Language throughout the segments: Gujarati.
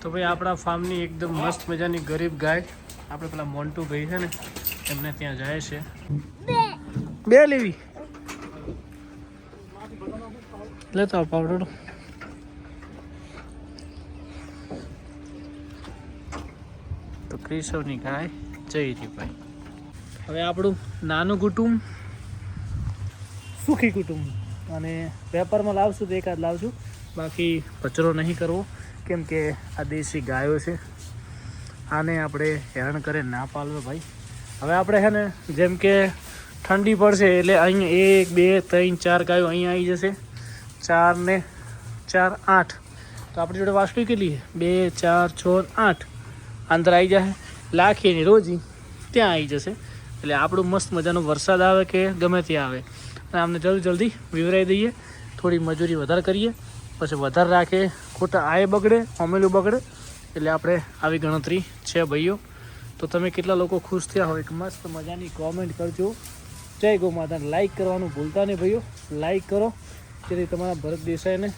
તો ભાઈ આપણા ફાર્મની એકદમ મસ્ત મજાની ગરીબ ગાય આપણે પેલા મોન્ટુ ભાઈ છે ને એમને ત્યાં જાય છે બે લેવી લેતો આવ પાવડર તો ક્રિશવની ગાય જઈ રહી ભાઈ હવે આપણું નાનું કુટુંબ સુખી કુટુંબ અને વેપારમાં લાવશું તો એકાદ લાવશું બાકી કચરો નહીં કરવો કેમ કે આ દેશી ગાયો છે આને આપણે હેરાન કરે ના પાલવે ભાઈ હવે આપણે છે ને જેમ કે ઠંડી પડશે એટલે અહીંયા 1 2 3 4 ગાયો અહીંયા આવી જશે 4 ને 4 8 તો આપણી જોડે વાસ્તુ કેટલી છે 2 4 6 8 અંદર આવી જશે લાખીની રોજી ત્યાં આવી જશે એટલે આપણું મસ્ત મજાનો વરસાદ આવે કે ગમે ત્યાં આવે અને આમને જલ્દી વિવરાઈ દઈએ થોડી મજૂરી વધારે કરીએ પછી વધારે રાખે ખોટા આય બગડે અમેલું બગડે એટલે આપણે આવી ગણતરી છે ભાઈઓ તો તમે કેટલા લોકો ખુશ થયા હોય એક મસ્ત મજાની કોમેન્ટ કરજો જય ગૌ માતાને લાઈક કરવાનું ભૂલતા નહીં ભાઈઓ લાઈક કરો જેથી તમારા ભરત દેસાઈને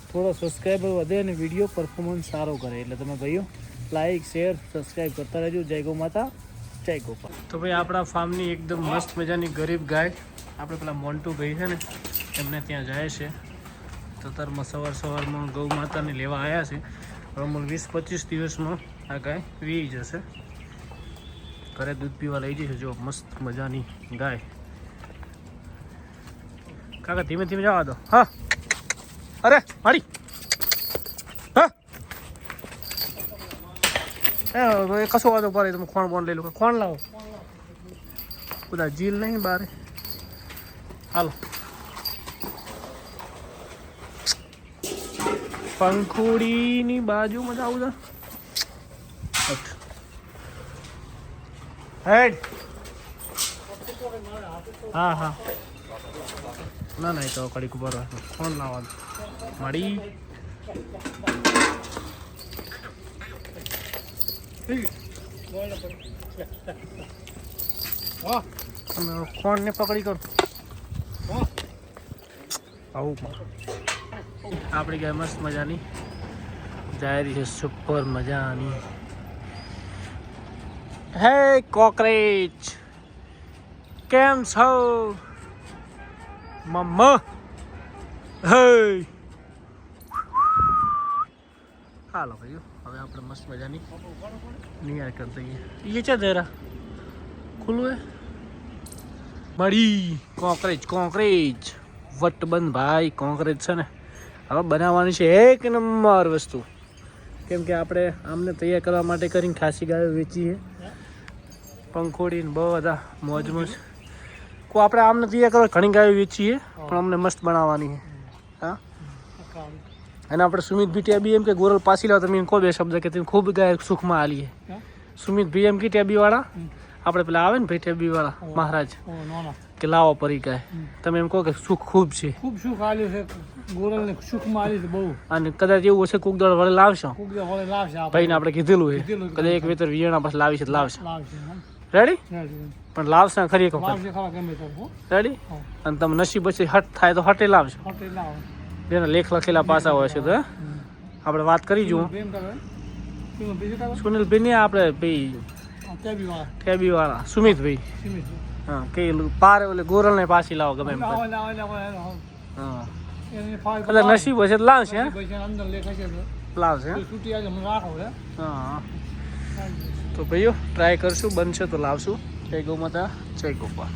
થોડો સબસ્ક્રાઈબર વધે અને વિડીયો પરફોર્મન્સ સારો કરે એટલે તમે ભાઈઓ લાઈક શેર સબસ્ક્રાઈબ કરતા રહેજો જય ગૌ માતા જય ગોપાલ તો ભાઈ આપણા ફાર્મની એકદમ મસ્ત મજાની ગરીબ ગાય આપણે પેલા મોન્ટુ ભાઈ છે ને એમને ત્યાં જાય છે તો તારમાં સવારમાં ગૌ માતાને લેવા આવ્યા છે અમૂલ 20-25 દિવસમાં આ ગાય વી જશે ઘરે દૂધ પીવા લઈ જશે જો મસ્ત મજાની ગાય કાકા ધીમે ધીમે જવા દો હા અરે મારી હા કશો વાંધો પડે તમે ખોણ બોણ લઈ લો ખોણ લાવો બધા જીલ નહીં બારે હાલો પંખુડીની બાજુમાં જ આવું હેડ હા હા ના ના એ તો કડીક ઉપર ફોન લાવવાનું મળી ફોન ને પકડી કર આવું આપણી ગાય મસ્ત મજાની જાહેરી છે સુપર મજાની હે કોકરેચ કેમ છો મમ્મા હે હાલો ભાઈઓ હવે આપણે મસ્ત મજાની નિયાર કરી દઈએ ये क्या दे रहा खुलू है મળી કોકરેચ વટબંધ ભાઈ કોકરેચ છે ને હવે બનાવવાની છે એક નંબર વસ્તુ કેમ કે આપણે આમને તૈયાર કરવા માટે કરીને ખાસી ગાયો વેચી છે પંખોડી ને બહુ બધા મોજ કો આપણે આમને તૈયાર કરવા ઘણી ગાયો વેચી છે પણ અમને મસ્ત બનાવવાની છે હા અને આપણે સુમિત ભીટિયા બી એમ કે ગોરલ પાછી લાવ તમે કહો બે શબ્દ કે તમે ખૂબ ગાય સુખમાં આલીએ સુમિત ભાઈ એમ કે ટેબીવાળા આપણે પેલા આવે ને ભાઈ ટેબીવાળા મહારાજ કે લાવો પરી ગાય તમે એમ કહો કે સુખ ખૂબ છે ખૂબ સુખ આલ્યું છે ગોરલને સુખમાં આલ્યું છે બહુ અને કદાચ એવું હશે કોક દળ વળે લાવશો લાવશે ભાઈને આપણે કીધેલું છે કદાચ એક વેતર વિયણા પાસે લાવી છે તો લાવશે રેડી પણ લાવશે ખરી એક વખત રેડી અને તમે નસીબ પછી હટ થાય તો હટે લાવશો જેના લેખ લખેલા પાસા હોય છે તો આપણે વાત કરી જુઓ સુનિલભાઈ ને આપણે ભાઈ ટેબી વાળા સુમિતભાઈ હા કે પારે ઓલે ગોરલ ને પાછી લાવો ગમે એમ હા કદાચ નસીબ હશે તો લાવશે લાવશે હા તો ભાઈઓ ટ્રાય કરશું બનશે તો લાવશું જય ગૌ માતા જય ગોપાલ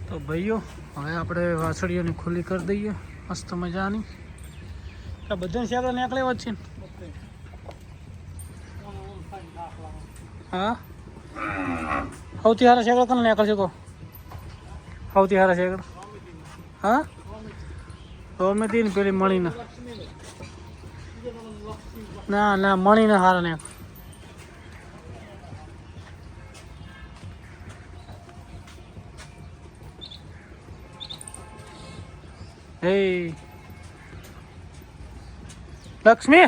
તો ભાઈઓ હવે આપણે વાછડીઓને ખુલ્લી કરી દઈએ મસ્ત મજાની આ બધાને શેકડા નીકળે જ છે હા સૌથી સારા શેકડા કોને નીકળ છે કહો સૌથી સારા શેકડા હા અમે તીન પેલી મણીને ના મણીને સારા નીકળ હે લક્ષ્મી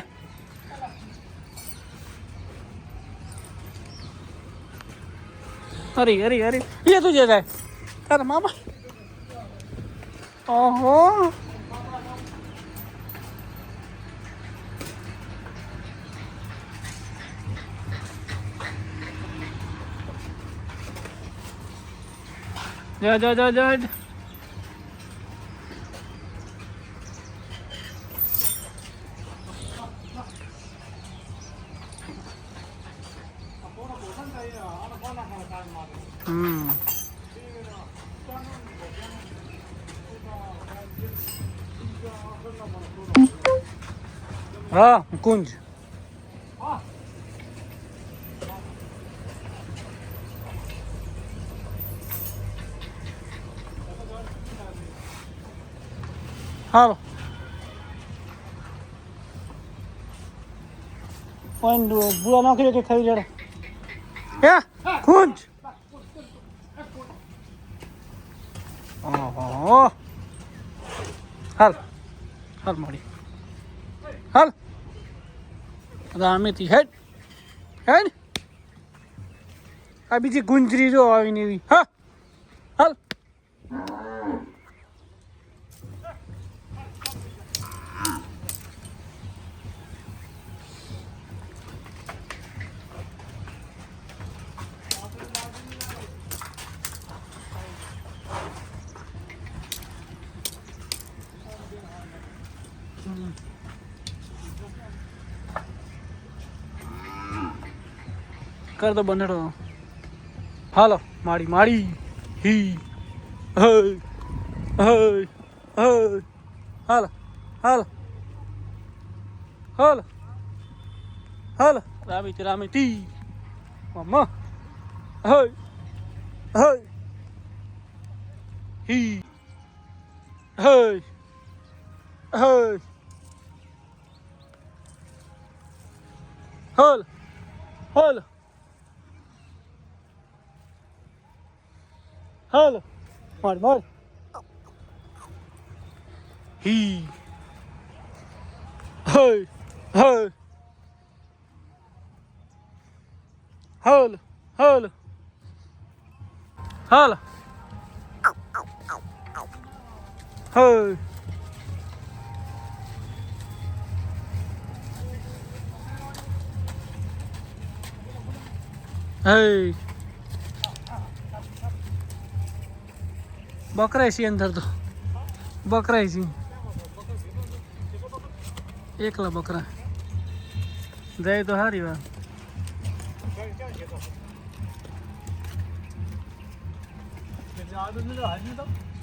अरे अरे अरे ये तुझे जाए अरे मामा ओहो જા જા જા જા હા કુંજ હાલો પણ બુરા નાખી કે ખાઈ જડે હે કુંજ ઓહો હાલ હાલ મળી હાલ રામેથી હેડ હેડ આ બીજી ગુંજરી જો આવીને એવી હા હાલ કર દો બંધડો હાલો માડી માડી હી હય હય હય હાલ હાલ હાલ હાલ રામી તી મમ્મા હય હય હી હય હય હાલ હાલ હાલ માર માર હી હય હય હાલ હાલ હાલ હય હય બકરાય છે અંદર તો બકરાય છે એકલા બકરા જાય તો સારી વાત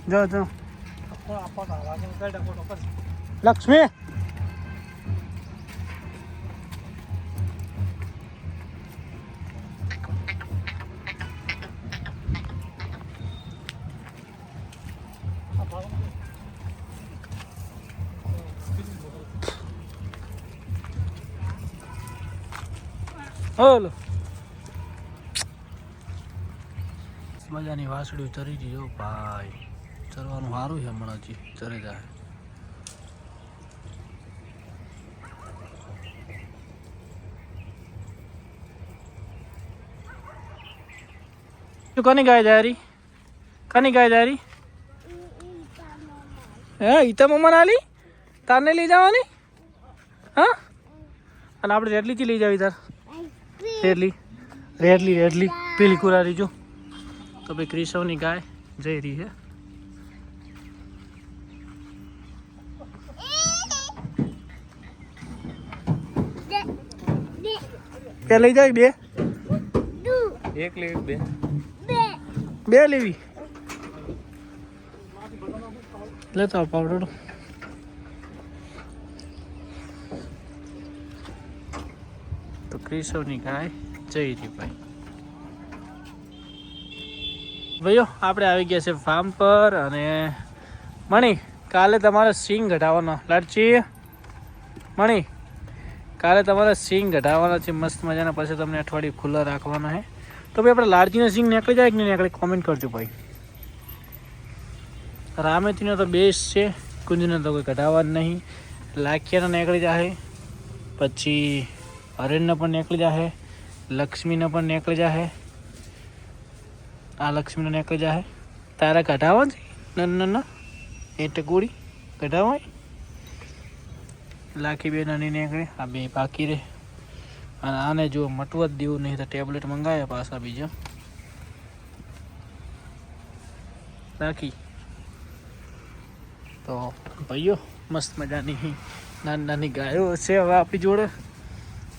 જો જો લક્ષ્મી ઓલો મજાની વાસળી ચરી ગઈ જો ભાઈ ચરવાનું સારું છે હમણાં હજી ચરે જાય કોની ગાય જાય રી કની ગાય જાય રી હે ઈતા મમ્મા નાલી તારને લઈ જવાની હા અને આપણે રેડલીથી લઈ જાવી તાર રેડલી રેડલી રેડલી પેલી કુરારી જો તો ભાઈ ક્રિશવની ગાય જઈ રહી છે કે લઈ જાય બે એક લેવી બે બે લેવી લેતો આવ પાવડર તો ક્રિશવની ગાય જઈ રહી ભાઈ ભાઈઓ આપણે આવી ગયા છે ફાર્મ પર અને મણી કાલે તમારે સિંગ ઘટાડવાનો લાડચી મણી કાલે તમારે સિંગ ઘટાડવાના છે મસ્ત મજાના પછી તમને અઠવાડિયું ખુલ્લા રાખવાના છે તો ભાઈ આપણે લાડજીના સિંગ નીકળી જાય કે નહીં નીકળે કોમેન્ટ કરજો ભાઈ રામેતીનો તો બેસ્ટ છે કુંજનો તો કોઈ ઘટાડવા નહીં લાખિયાનો નીકળી જાય પછી હરેણનો પણ નીકળી જાય લક્ષ્મીનો પણ નીકળી જાય આ લક્ષ્મીનો નીકળી જાય તારા કઢાવવા છે ના એ ટકુડી કઢાવાય લાખી બે નાની નીકળે આ બે બાકી રહે અને આને જો મટવા જ દેવું નહીં તો ટેબ્લેટ મંગાવ્યા પાછા બીજા રાખી. તો ભાઈઓ મસ્ત મજાની નાની નાની ગાયો છે હવે આપણી જોડે,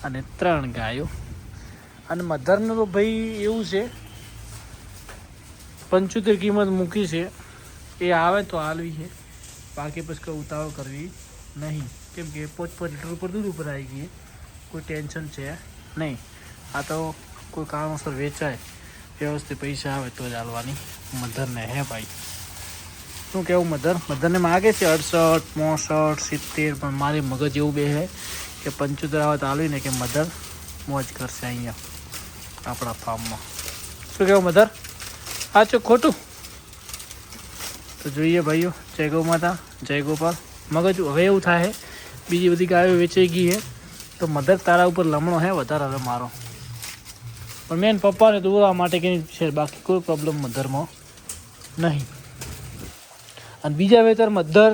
અને 3 ગાયો. અને મધરનું તો ભાઈ એવું છે 75 કિંમત મૂકી છે, એ આવે તો હાલવી છે, બાકી પછી કોઈ ઉતાવળ કરવી નહીં, કેમ કે 5 લીટર ઉપર દૂધ ઉપર આવી ગઈ, કોઈ ટેન્શન છે નહીં. આ તો કોઈ કારણોસર વેચાય, વ્યવસ્થિત પૈસા આવે તો જ હાલવાની મધરને. હે ભાઈ શું કહેવું, મધરને માગે છે 68, 65, 70, પણ મારી મગજ એવું બે છે કે 75 આવે તો હાલવીને કે મધર મોજ કરશે અહીંયા આપણા ફાર્મમાં. શું કહેવું મધર, સાચું ખોટું? તો જોઈએ ભાઈઓ, જય ગૌ માતા, જય ગોપાલ. મગજ હવે એવું થાય બીજી બધી ગાયો વેચાઈ ગઈ છે તો મધર તારા ઉપર લમણો હે વધારે હવે મારો, પણ મેન પપ્પાને દોરવા માટે કે છે, બાકી કોઈ પ્રોબ્લેમ મધરમાં નહીં. અને બીજા વેતર મધર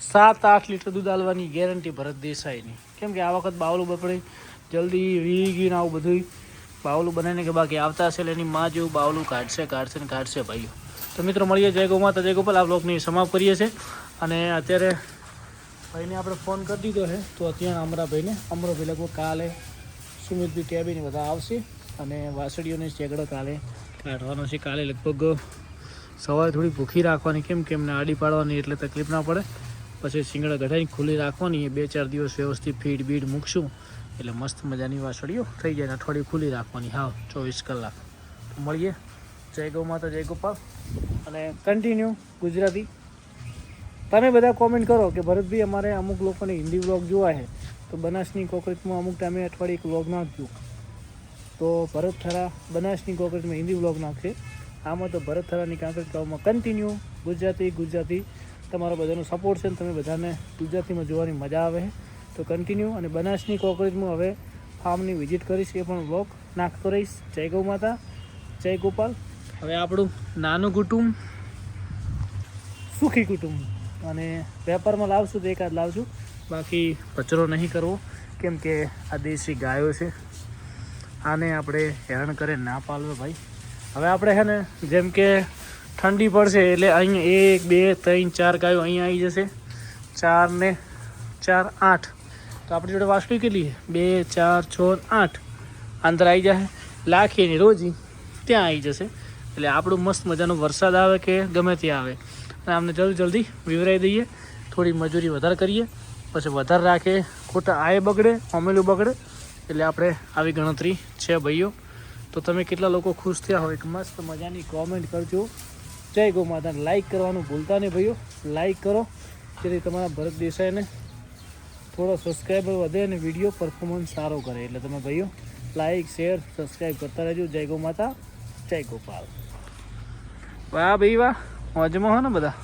7-8 લીટર દૂધ આલવાની ગેરંટી ભરત દેસાઈની, કેમ કે આ વખત બાવલું બપડે જલ્દી વી ગયું આવું બધું બાવલું બનાવીને કે બાકી આવતા હશે એટલે એની માં જેવું બાવલું કાઢશે ભાઈઓ. તો મિત્રો મળીએ, જય ગૌ માતા, જય ગોપાલ. આ બ્લોગની સમાપ્ત કરીએ છીએ. અને અત્યારે ભાઈને આપણે ફોન કરી દીધો છે, તો અત્યારે અમરાભાઈ લગભગ કાલે સુમિતભાઈ કેબીને બધા આવશે, અને વાસળીઓને ચેગડો કાલે કાઢવાનો છે. કાલે લગભગ સવારે થોડી ભૂખી રાખવાની, કેમ કે એમને આડી પાડવાની એટલે તકલીફ ના પડે. પછી શિંગડા ગઢાઈને ખુલ્લી રાખવાની, એ 2-4 દિવસ વ્યવસ્થિત ફીડ બીડ મૂકશું એટલે મસ્ત મજાની વાસળીઓ થઈ જાય. અઠવાડિયું ખુલ્લી રાખવાની, હા 24 કલાક. તો મળીએ, જય ગૌ માતા, જય ગોપાલ. અને કન્ટિન્યુ ગુજરાતી તમે બધા કોમેન્ટ કરો કે ભરતભાઈ અમારે અમુક લોકોને હિન્દી વ્લોગ જોવા છે, તો બનાસની કોકરેજમાં અમુક ટાઈમે અઠવાડિયે એક વ્લોગ નાખજો. તો ભરત થરા બનાસની કોકરેજમાં હિન્દી વ્લોગ નાખશે, આમાં તો ભરત થરાની કાંકરેજ ગામમાં કન્ટિન્યુ ગુજરાતી તમારો બધાનો સપોર્ટ છે, અને તમે બધાને ગુજરાતીમાં જોવાની મજા આવે છે. તો કન્ટિન્યુ. અને બનાસની કોકરેજમાં હવે ફાર્મની વિઝિટ કરીશ, એ પણ વ્લોગ નાખતો રહીશ. જય ગૌ માતા, જય ગોપાલ. હવે આપણું નાનું કુટુંબ સુખી કુટુંબ, અને વેપારમાં લાવશું તો એકાદ લાવશું, બાકી કચરો નહીં કરવો, કેમ કે આ દેશી ગાયો છે, આને આપણે હેરાન કરે ના પાલવે ભાઈ. હવે આપણે છે ને જેમ કે ઠંડી પડશે એટલે અહીંયા 1, 2, 3, 4 ગાયો અહીંયા આવી જશે, 4 ને 4 8. તો આપણી જોડે વાસળી કેટલી છે? 2, 4, 6, 8 અંદર આવી જશે, લાખીની રોજી ત્યાં આવી જશે. એટલે આપણું મસ્ત મજાનો વરસાદ આવે કે ગમે ત્યાં આવે, અને આમને જલ્દી વિવરાઈ દઈએ, થોડી મજૂરી વધારે કરીએ, પછી વધારે રાખે ખોટા આય બગડે, અમેલું બગડે, એટલે આપણે આવી ગણતરી છે ભાઈઓ. તો તમે કેટલા લોકો ખુશ થયા હોય, એક મસ્ત મજાની કોમેન્ટ કરજો. જય ગૌ માતાને લાઈક કરવાનું ભૂલતા નહીં ભાઈઓ, લાઈક કરો જેથી તમારા ભરત દેસાઈને થોડો સબસ્ક્રાઈબર વધે અને વિડીયો પરફોર્મન્સ સારો કરે. એટલે તમે ભાઈઓ લાઈક, શેર, સબસ્ક્રાઈબ કરતા રહેજો. જય ગૌ માતા, જય ગોપાલ. વાહ ભાઈ વાહ, મોજમાં હો ને બધા.